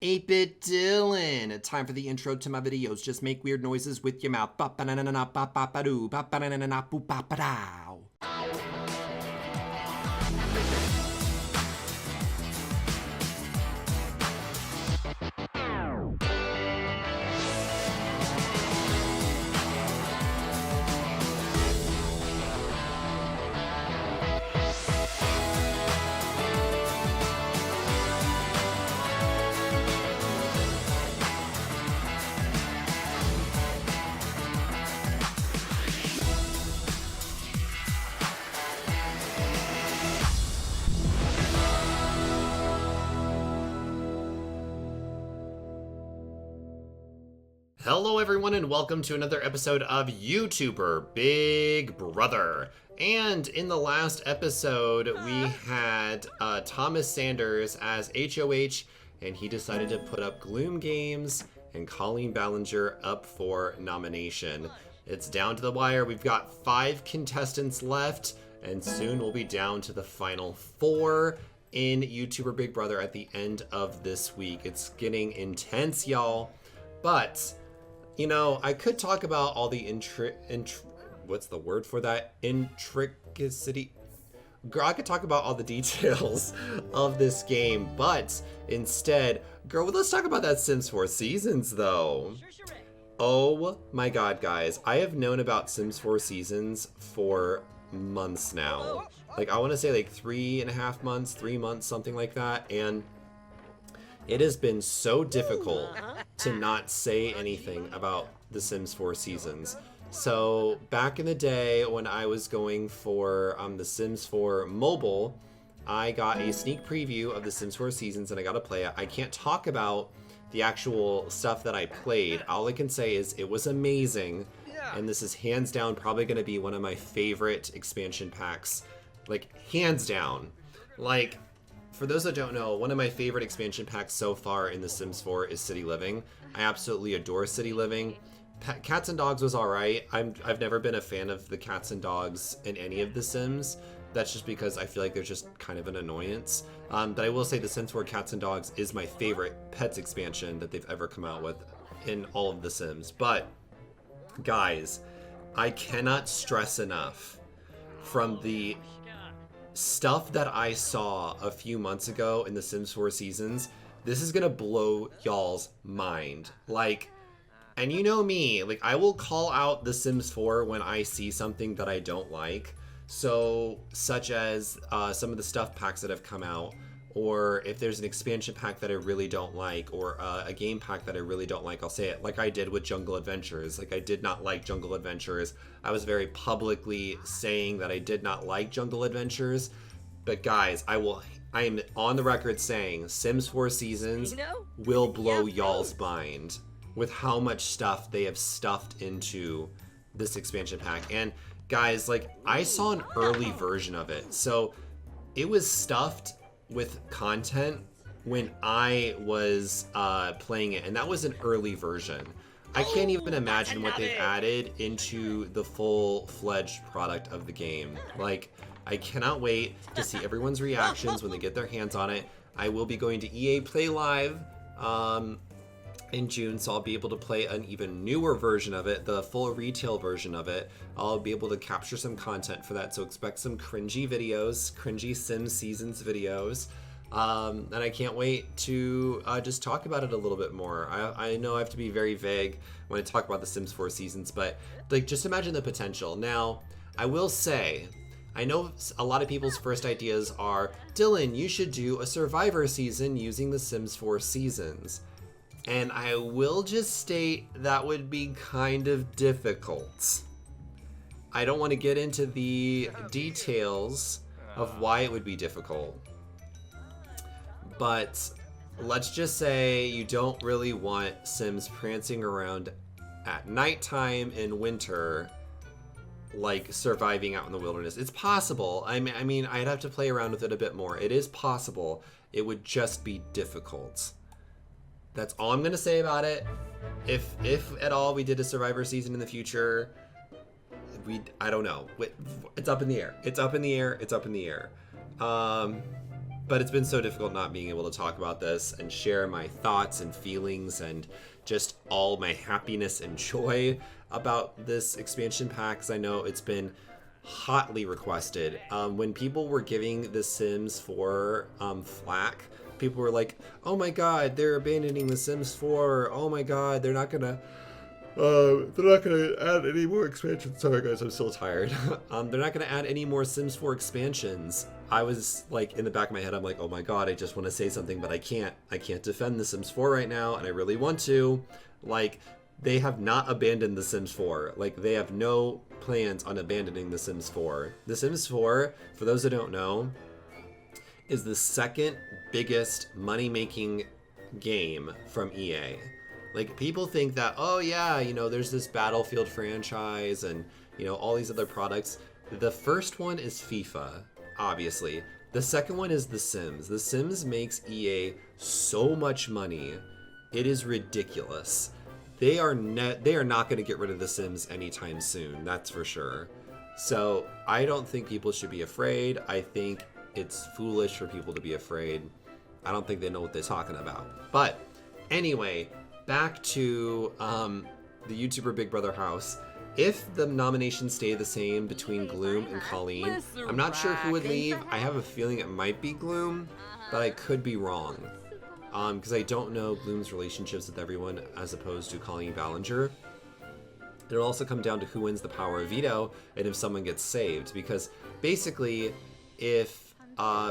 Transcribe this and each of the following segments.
8-Bit Dylan. Time for the intro to my videos. Just make weird noises with your mouth. Ba-ba-na-na-na-ba-ba-ba-doo. Ba-ba-na-na-na-na-boo-ba-ba-dow. Hello everyone and welcome to another episode of YouTuber Big Brother. And in the last episode we had Thomas Sanders as HOH, and he decided to put up Gloom Games and Colleen Ballinger up for nomination. It's down to the wire. We've got 5 contestants left and soon we'll be down to the final 4 in YouTuber Big Brother at the end of this week. It's getting intense, y'all. But you know, I could talk about all the what's the word for that? Intricacity. Girl, I could talk about all the details of this game, but instead, girl, let's talk about that Sims 4 Seasons, though. Oh my god, guys. I have known about Sims 4 Seasons for months now. Like, I want to say like 3.5 months, 3 months, something like that, and it has been so difficult to not say anything about The Sims 4 Seasons. So back in the day when I was going for The Sims 4 Mobile, I got a sneak preview of The Sims 4 Seasons and I got to play it. I can't talk about the actual stuff that I played. All I can say is it was amazing. And this is hands down probably going to be one of my favorite expansion packs. Like, hands down. Like, for those that don't know, one of my favorite expansion packs so far in The Sims 4 is City Living. I absolutely adore City Living. Cats and Dogs was alright. I've never been a fan of the cats and dogs in any of The Sims. That's just because I feel like they're just kind of an annoyance. But I will say The Sims 4 Cats and Dogs is my favorite Pets expansion that they've ever come out with in all of The Sims. But, guys, I cannot stress enough, from the stuff that I saw a few months ago in The Sims 4 Seasons, this is gonna blow y'all's mind. Like, and you know me, like, I will call out The Sims 4 when I see something that I don't like. So, such as some of the stuff packs that have come out, or if there's an expansion pack that I really don't like, or a game pack that I really don't like, I'll say it, like I did with Jungle Adventures. Like, I did not like Jungle Adventures. I was very publicly saying that I did not like Jungle Adventures. But guys, I am on the record saying Sims 4 Seasons will blow y'all's mind with how much stuff they have stuffed into this expansion pack. And guys, like, I saw an early version of it. So it was stuffed with content when I was playing it, and that was an early version. I can't even imagine what they've added into the full-fledged product of the game. Like, I cannot wait to see everyone's reactions when they get their hands on it. I will be going to EA Play Live in June, so I'll be able to play an even newer version of it, the full retail version of it. I'll be able to capture some content for that, so expect some cringy videos, cringy Sims Seasons videos. And I can't wait to just talk about it a little bit more. I know I have to be very vague when I talk about The Sims 4 Seasons, but like, just imagine the potential. Now, I will say, I know a lot of people's first ideas are, Dylan, you should do a Survivor season using The Sims 4 Seasons. And I will just state that would be kind of difficult. I don't want to get into the details of why it would be difficult. But let's just say you don't really want Sims prancing around at nighttime in winter, like surviving out in the wilderness. It's possible. I mean, I'd have to play around with it a bit more. It is possible. It would just be difficult. That's all I'm gonna say about it. If at all we did a Survivor season in the future, I don't know. It's up in the air. It's up in the air. It's up in the air. But it's been so difficult not being able to talk about this and share my thoughts and feelings and just all my happiness and joy about this expansion pack, because I know it's been hotly requested. When people were giving The Sims 4 flack, people were like, oh my god, they're abandoning The Sims 4. Oh my god, they're not gonna add any more expansions. Sorry guys, I'm still tired. They're not gonna add any more Sims 4 expansions. I was like, in the back of my head, I'm like, oh my god, I just want to say something, but I can't defend The Sims 4 right now, and I really want to. Like, they have not abandoned The Sims 4. Like, they have no plans on abandoning The Sims 4. The Sims 4, for those that don't know, is the second biggest money-making game from EA. Like, people think that, oh yeah, you know, there's this Battlefield franchise and, you know, all these other products. The first one is FIFA, obviously. The second one is The Sims. The Sims makes EA so much money. It is ridiculous. They are not going to get rid of The Sims anytime soon, that's for sure. So I don't think people should be afraid. I think it's foolish for people to be afraid. I don't think they know what they're talking about. But anyway, back to the YouTuber Big Brother house. If the nominations stay the same between Gloom and Colleen, I'm not sure who would leave. I have a feeling it might be Gloom, but I could be wrong. Because I don't know Gloom's relationships with everyone as opposed to Colleen Ballinger. It'll also come down to who wins the power of veto and if someone gets saved. Because basically, if,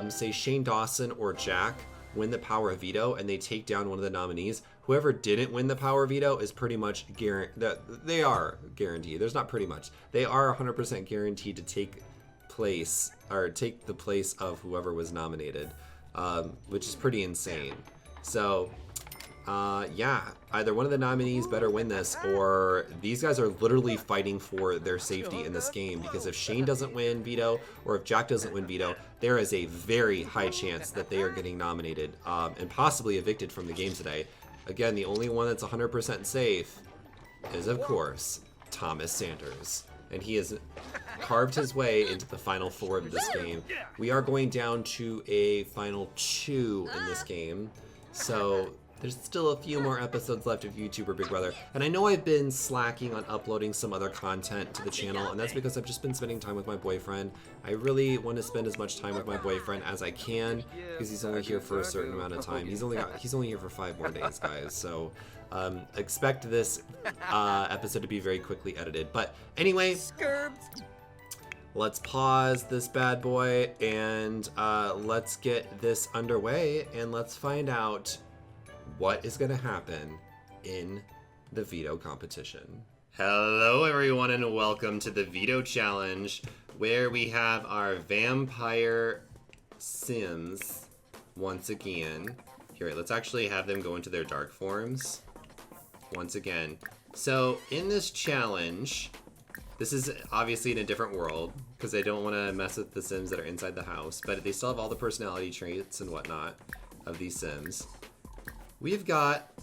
say, Shane Dawson or Jack win the power of veto and they take down one of the nominees, whoever didn't win the power of veto is pretty much guaranteed. They are guaranteed. There's not pretty much. They are 100% guaranteed to take place, or take the place of whoever was nominated, which is pretty insane. So, yeah, either one of the nominees better win this, or these guys are literally fighting for their safety in this game, because if Shane doesn't win veto, or if Jack doesn't win veto, there is a very high chance that they are getting nominated, and possibly evicted from the game today. Again, the only one that's 100% safe is, of course, Thomas Sanders. And he has carved his way into the final 4 of this game. We are going down to a final 2 in this game. So there's still a few more episodes left of YouTuber Big Brother. And I know I've been slacking on uploading some other content to the channel, and that's because I've just been spending time with my boyfriend. I really want to spend as much time with my boyfriend as I can, because he's only here for a certain amount of time. He's only here for 5 more days, guys. So expect this episode to be very quickly edited. But anyway, let's pause this bad boy and let's get this underway, and let's find out what is going to happen in the veto competition. Hello everyone, and welcome to the veto challenge, where we have our vampire Sims once again. Here, let's actually have them go into their dark forms once again. So in this challenge, this is obviously in a different world, because I don't want to mess with the Sims that are inside the house, but they still have all the personality traits and whatnot of these Sims. We've got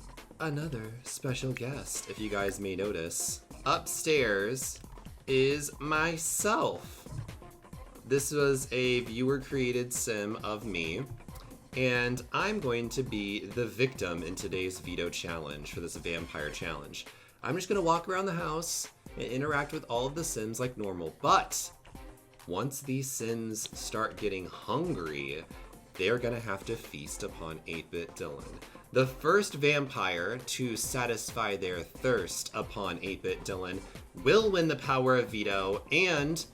another special guest, if you guys may notice. Upstairs is myself. This was a viewer-created sim of me, and I'm going to be the victim in today's veto challenge for this vampire challenge. I'm just going to walk around the house and interact with all of the Sims like normal, but once these Sims start getting hungry, they're going to have to feast upon 8-Bit Dylan. The first vampire to satisfy their thirst upon 8-Bit Dylan will win the power of veto and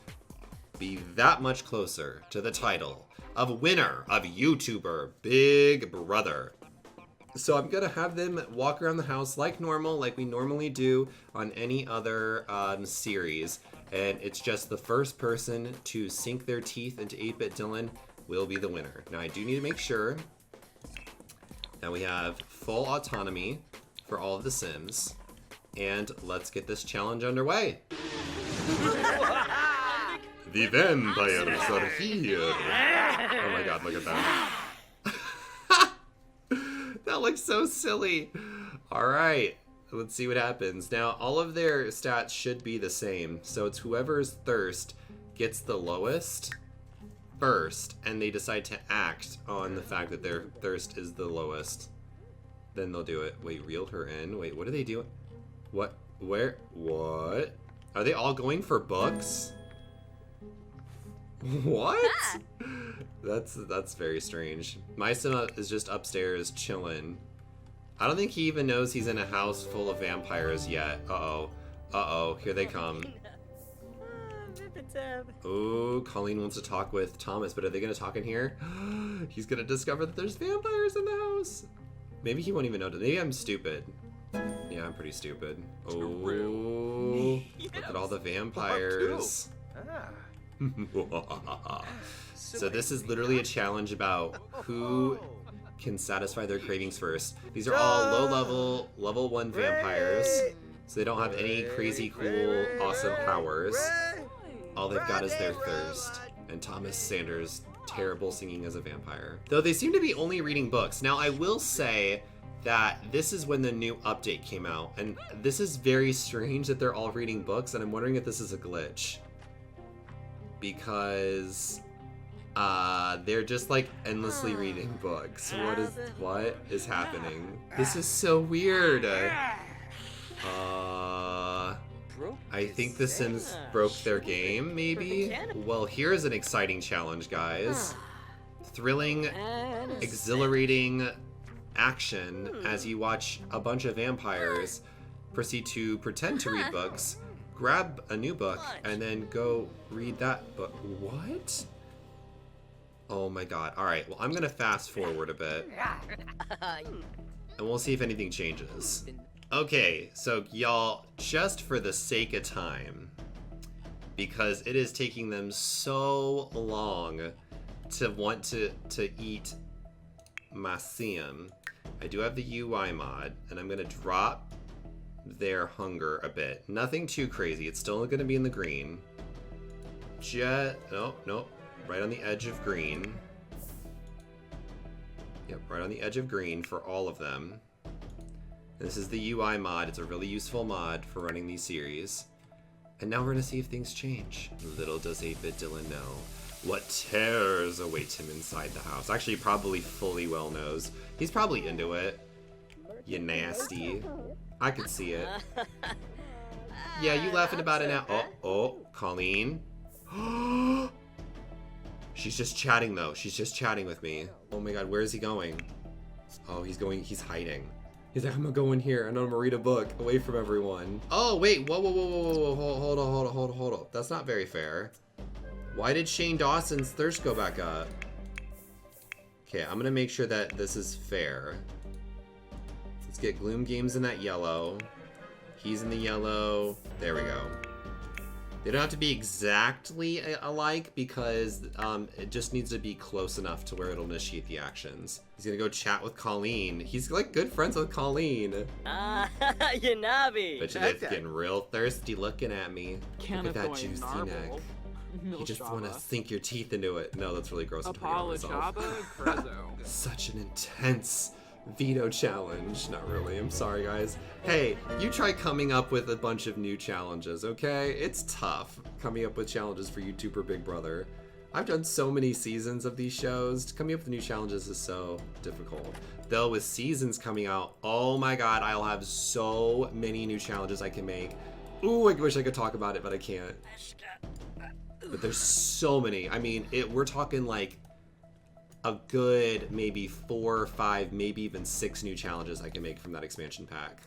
be that much closer to the title of winner of YouTuber Big Brother. So I'm gonna have them walk around the house like normal, like we normally do on any other series, and it's just the first person to sink their teeth into 8-Bit Dylan will be the winner. Now I do need to make sure that we have full autonomy for all of the Sims, and let's get this challenge underway. The vampires are here. Oh my god, look at that. That looks so silly. Alright, let's see what happens. Now, all of their stats should be the same, so it's whoever's thirst gets the lowest first and they decide to act on the fact that their thirst is the lowest, then they'll do it. Wait, reeled her in? Wait, what are they doing? What? Where? What? Are they all going for books? What? That's very strange. Maisa is just upstairs chilling. I don't think he even knows he's in a house full of vampires yet. Uh-oh. Uh-oh, here they come. Oh, Colleen wants to talk with Thomas, but are they going to talk in here? He's going to discover that there's vampires in the house. Maybe he won't even know. Maybe I'm stupid. Yeah, I'm pretty stupid. Oh, look at all the vampires. So this is literally a challenge about who can satisfy their cravings first. These are all low-level, level 1 vampires, so they don't have any crazy cool, awesome powers. All they've got is their thirst. And Thomas Sanders' terrible singing as a vampire. Though they seem to be only reading books. Now, I will say that this is when the new update came out, and this is very strange that they're all reading books, and I'm wondering if this is a glitch. Because they're just like endlessly reading books. What is happening? This is so weird. I think The Sims broke their game, maybe? Well, here's an exciting challenge, guys. Thrilling, exhilarating action as you watch a bunch of vampires proceed to pretend to read books, grab a new book, and then go read that book. What? Oh my god. Alright, well, I'm gonna fast forward a bit. And we'll see if anything changes. Okay, so y'all, just for the sake of time, because it is taking them so long to want to eat my sim, I do have the UI mod, and I'm gonna drop their hunger a bit. Nothing too crazy. It's still gonna be in the green. Nope. Right on the edge of green. Yep, right on the edge of green for all of them. This is the UI mod. It's a really useful mod for running these series. And now we're gonna see if things change. Little does 8-Bit Dylan know what terrors awaits him inside the house. Actually, probably fully well knows. He's probably into it. You nasty. I could see it. Yeah, you laughing about it now? Oh, Colleen. She's just chatting though. She's just chatting with me. Oh my god, where is he going? Oh, he's hiding. He's like, I'm gonna go in here and I'm gonna read a book away from everyone. Oh, wait, whoa, hold on. That's not very fair. Why did Shane Dawson's thirst go back up? Okay, I'm gonna make sure that this is fair. Let's get Gloom Games in that yellow. He's in the yellow. There we go. They don't have to be exactly alike because it just needs to be close enough to where it'll initiate the actions. He's gonna go chat with Colleen. He's like good friends with Colleen. Yanabi. Bet you they're getting real thirsty looking at me. Look at that juicy neck. You just want to sink your teeth into it. No, that's really gross. I'm turning on myself. Such an intense veto challenge. Not really. I'm sorry, guys. Hey, you try coming up with a bunch of new challenges, okay? It's tough coming up with challenges for YouTuber Big Brother. I've done so many seasons of these shows. Coming up with new challenges is so difficult. Though with seasons coming out, oh my god, I'll have so many new challenges I can make. Ooh, I wish I could talk about it, but I can't. But there's so many. I mean, we're talking like a good maybe 4 or 5, maybe even 6 new challenges I can make from that expansion pack.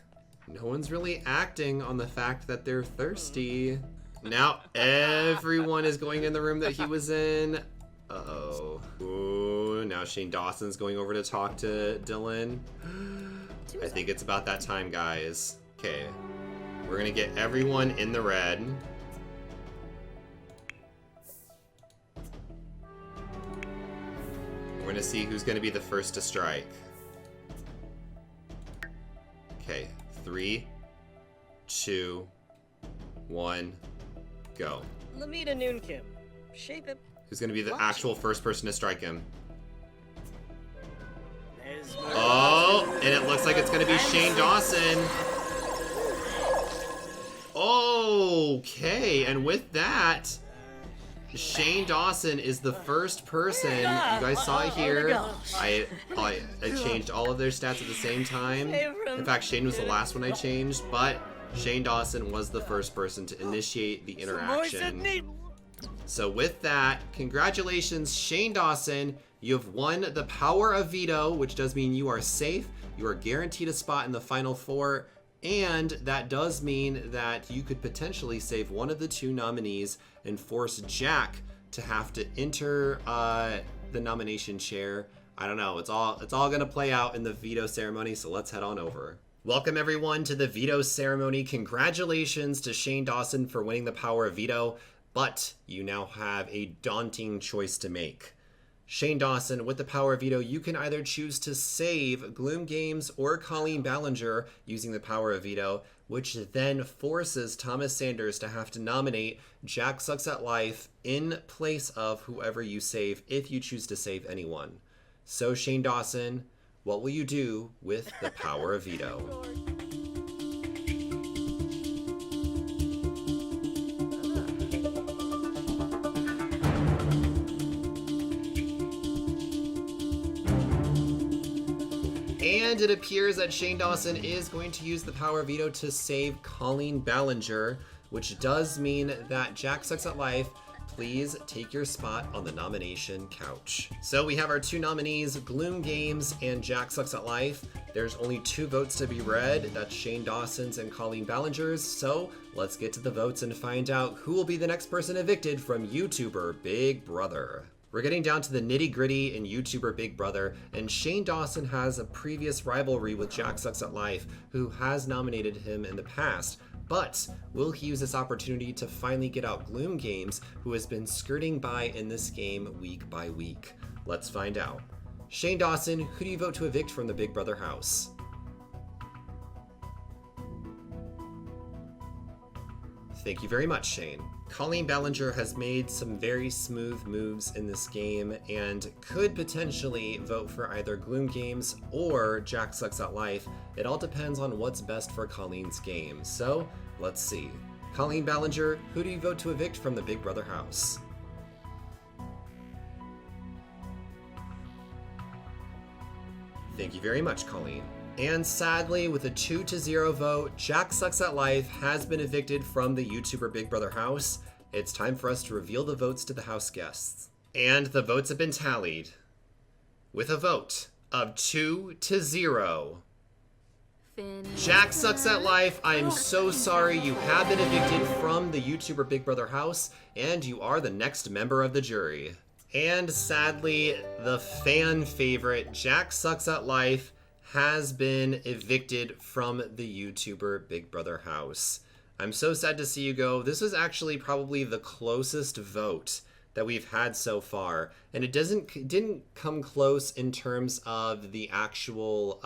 No one's really acting on the fact that they're thirsty. Now everyone is going in the room that he was in. Uh-oh. Ooh, now Shane Dawson's going over to talk to Dylan. I think it's about that time, guys. Okay. We're gonna get everyone in the red. We're gonna see who's gonna be the first to strike. Okay, 3, 2, 1, go. Lamita Noonkim. Shape it. Who's gonna be the actual first person to strike him? Oh, and it looks like it's gonna be Shane Dawson. Okay, and with that, Shane Dawson is the first person. You guys saw it here. I changed all of their stats at the same time. In fact, Shane was the last one I changed, but Shane Dawson was the first person to initiate the interaction. So with that, congratulations, Shane Dawson. You have won the power of veto, which does mean you are safe. You are guaranteed a spot in the final four. And that does mean that you could potentially save one of the two nominees and force Jack to have to enter the nomination chair. I don't know. It's all gonna play out in the veto ceremony. So let's head on over. Welcome everyone to the veto ceremony. Congratulations to Shane Dawson for winning the power of veto, but you now have a daunting choice to make. Shane Dawson, with the power of veto, you can either choose to save Gloom Games or Colleen Ballinger using the power of veto, which then forces Thomas Sanders to have to nominate Jack Sucks at Life in place of whoever you save if you choose to save anyone. So Shane Dawson, what will you do with the power of veto? And it appears that Shane Dawson is going to use the power of veto to save Colleen Ballinger, which does mean that Jack Sucks at Life, please take your spot on the nomination couch. So we have our two nominees, Gloom Games and Jack Sucks at Life. There's only 2 votes to be read. That's Shane Dawson's and Colleen Ballinger's. So let's get to the votes and find out who will be the next person evicted from YouTuber Big Brother. We're getting down to the nitty-gritty in YouTuber Big Brother, and Shane Dawson has a previous rivalry with Jack Sucks at Life, who has nominated him in the past. But will he use this opportunity to finally get out Gloom Games, who has been skirting by in this game week by week? Let's find out. Shane Dawson, who do you vote to evict from the Big Brother house? Thank you very much, Shane. Colleen Ballinger has made some very smooth moves in this game and could potentially vote for either Gloom Games or Jack Sucks at Life. It all depends on what's best for Colleen's game. So let's see. Colleen Ballinger, who do you vote to evict from the Big Brother house? Thank you very much, Colleen. And sadly, with a 2-0 vote, Jack Sucks at Life has been evicted from the YouTuber Big Brother house. It's time for us to reveal the votes to the house guests. And the votes have been tallied. With a vote of 2-0. Jack Sucks at Life, I am so sorry, you have been evicted from the YouTuber Big Brother house, and you are the next member of the jury. And sadly, the fan favorite, Jack Sucks at Life, has been evicted from the YouTuber Big Brother house. I'm so sad to see you go. This was actually probably the closest vote that we've had so far, and it didn't come close in terms of the actual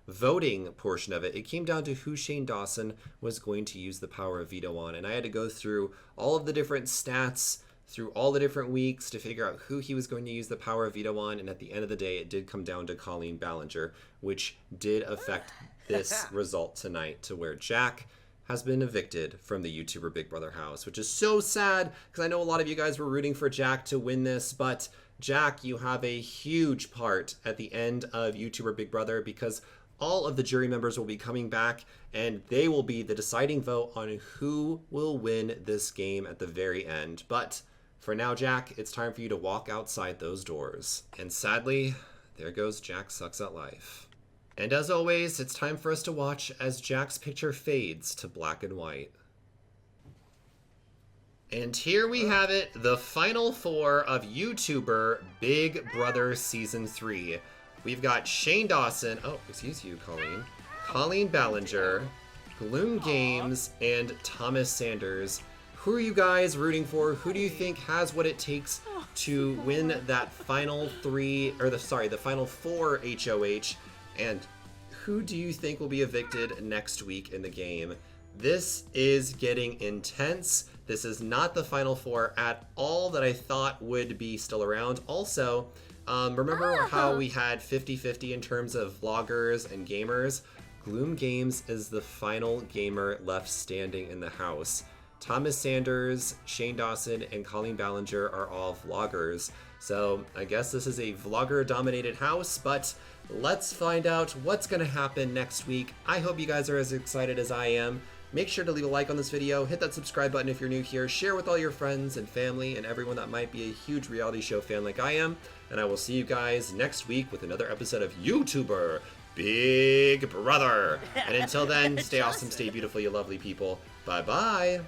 voting portion of it. It came down to who Shane Dawson was going to use the power of veto on, and I had to go through all of the different stats through all the different weeks to figure out who he was going to use the power of veto on, and at the end of the day, it did come down to Colleen Ballinger, which did affect this result tonight to where Jack has been evicted from the YouTuber Big Brother house, which is so sad because I know a lot of you guys were rooting for Jack to win this, but Jack, you have a huge part at the end of YouTuber Big Brother because all of the jury members will be coming back and they will be the deciding vote on who will win this game at the very end. But for now, Jack, it's time for you to walk outside those doors. And sadly, there goes Jack Sucks at Life. And as always, it's time for us to watch as Jack's picture fades to black and white. And here we have it, the final 4 of YouTuber Big Brother Season 3. We've got Shane Dawson, oh, excuse you, Colleen Ballinger, Gloom Games, and Thomas Sanders. Who are you guys rooting for? Who do you think has what it takes to win that final the final 4 HOH? And who do you think will be evicted next week in the game? This is getting intense. This is not the final 4 at all that I thought would be still around. Also, remember how we had 50-50 in terms of vloggers and gamers? Gloom Games is the final gamer left standing in the house. Thomas Sanders, Shane Dawson, and Colleen Ballinger are all vloggers. So I guess this is a vlogger-dominated house, but let's find out what's going to happen next week. I hope you guys are as excited as I am. Make sure to leave a like on this video, hit that subscribe button if you're new here, share with all your friends and family and everyone that might be a huge reality show fan like I am, and I will see you guys next week with another episode of YouTuber Big Brother. And until then, stay awesome, stay beautiful, you lovely people. Bye-bye.